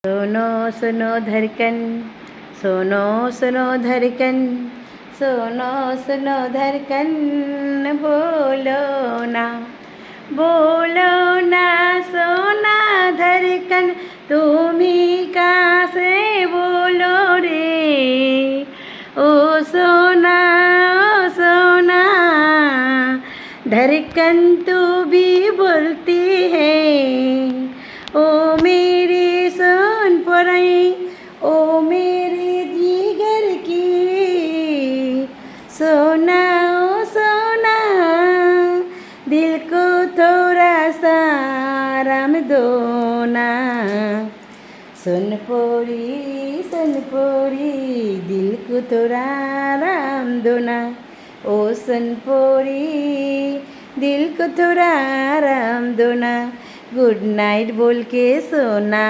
सुनो सुनो धड़कन, सुनो सुनो धड़कन, सुनो सुनो धड़कन, बोलो ना सोना धड़कन, तुम्ही का से बोलो रे, ओ सोना धड़कन तू भी बोलती है, ओ मेरी सोन पराई, ओ मेरे जिगर की सोना, ओ सोना दिल को थोड़ा सा आराम दो ना। सोनपोरी दिल को थोड़ा आराम दो ना, ओ सोनपोरी दिल को थोड़ा आराम दो ना। गुड नाइट बोल के सोना